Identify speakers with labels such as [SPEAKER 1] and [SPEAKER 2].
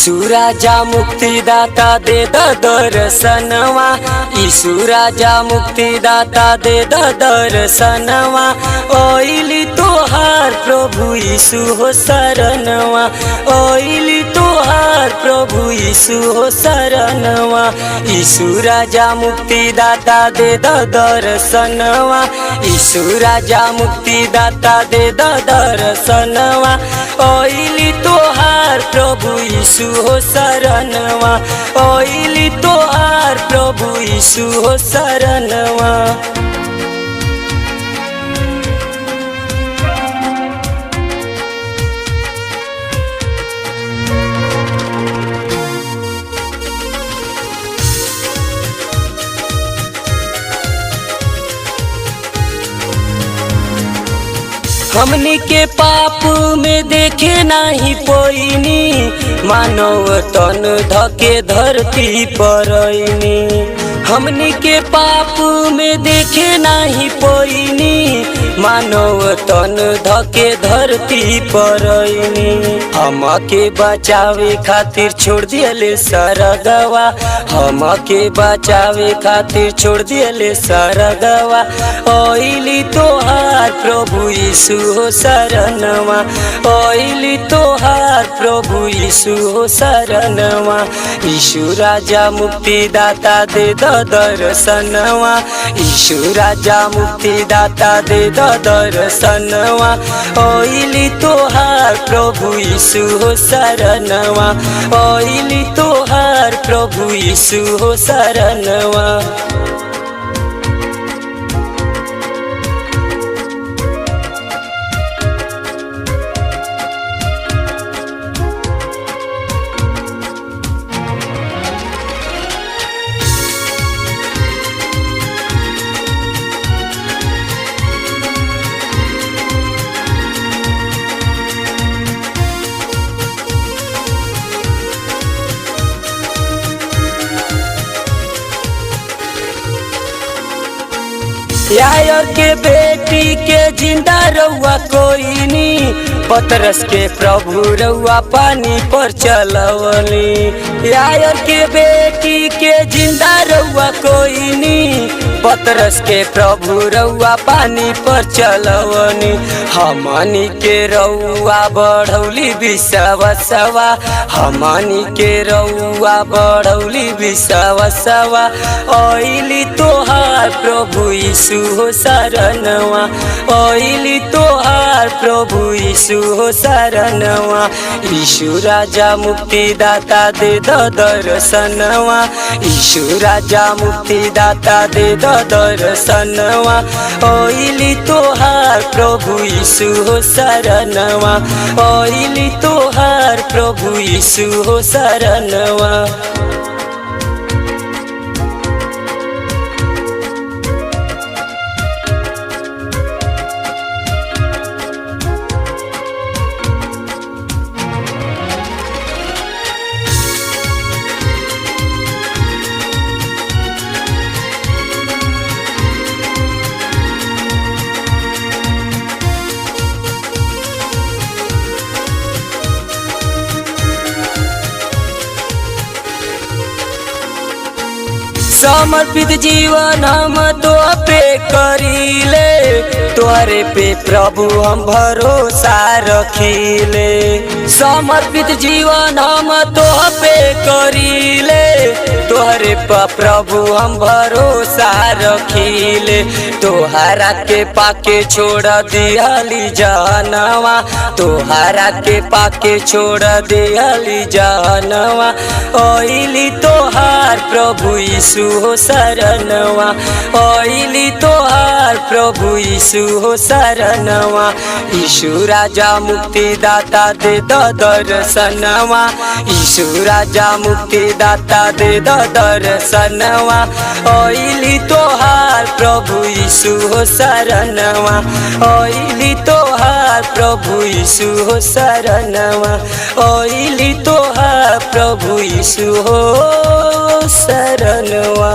[SPEAKER 1] यीशु राजा मुक्तिदाता दे दर्शनवा। यीशु राजा मुक्तिदाता दे दर्शनवा। ओइली तोहार प्रभु यीशु हो शरणवा। ओइली तोहार प्रभु यीशु हो शरणवा। यीशु राजा मुक्तिदाता दे दर्शनवा। यीशु राजा मुक्तिदाता दे दर्शनवा। ओइली तोहार प्रभु यीशु हो शरणवा। ओइली तोहार प्रभु यीशु हो शरणवा। हमनी के पाप में देखे नहीं पोइनी, मानव तन धके धरती परइनी। हमनी के पाप में देखे नहीं पोइनी, मानव तन धके धरती परइनी। हमके बचावे खातिर छोड़ दियले सरगवा। हमके बचावे खातिर छोड़ दियले सरगवा। ओइली तोहार प्रभु यीशु हो शरणवा। ओइली तोहार प्रभु यीशु हो शरणवा। यीशु राजा मुक्तिदाता दे दर्शनवा। यीशु राजा मुक्तिदाता दे दर्शनवा। ओइली तोहार प्रभु यीशु हो शरणवा। ओइली तोहार प्रभु यीशु हो शरणवा। यायर के बेटी के जिंदा रउआ कोइनी, पतरस के प्रभु रउआ पानी पर चलवनी। यायर के बेटी के जिंदा रउआ कोइनी, पतरस के प्रभु रउआ पानी पर चलवनी। हमनी के रउआ बढ़ौली विश्वासवा। हमनी के रउआ बढ़ौली विश्वासवा। ओइली तोहार प्रभु यीशु हो शरणवा। ओइली तोहार प्रभु यीशु हो शरणवा। यीशु राजा मुक्तिदाता दे दर्शनवा। यीशु राजा मुक्तिदाता दे दर्शनवा। ओइली तोहार प्रभु यीशु हो शरणवा। ओइली तोहार प्रभु यीशु हो शरणवा। समर्पित जीवन हम तो पे करीले, तोहरे पे प्रभु हम भरोसा रखीले। समर्पित जीवन हम तो पे करीले, तोहरे पे प्रभु हम भरोसा रखीले। तोहरा के पाके छोड़ दिहली जानवा। तोहरा के पाके छोड़ दिहली जानवा। ओइली तोहार प्रभु यीशु हो शरणवा। ओइली तोहार प्रभु यीशु हो शरणवा। यीशु राजा मुक्तिदाता दे दर्शनवा। यीशु राजा मुक्तिदाता दे दर्शनवा। ओइली तोहार प्रभु यीशु हो शरणवा। ओइली तोहार प्रभु यीशु हो शरणवा। ओइली तोहार प्रभु यीशु हो शरणवा।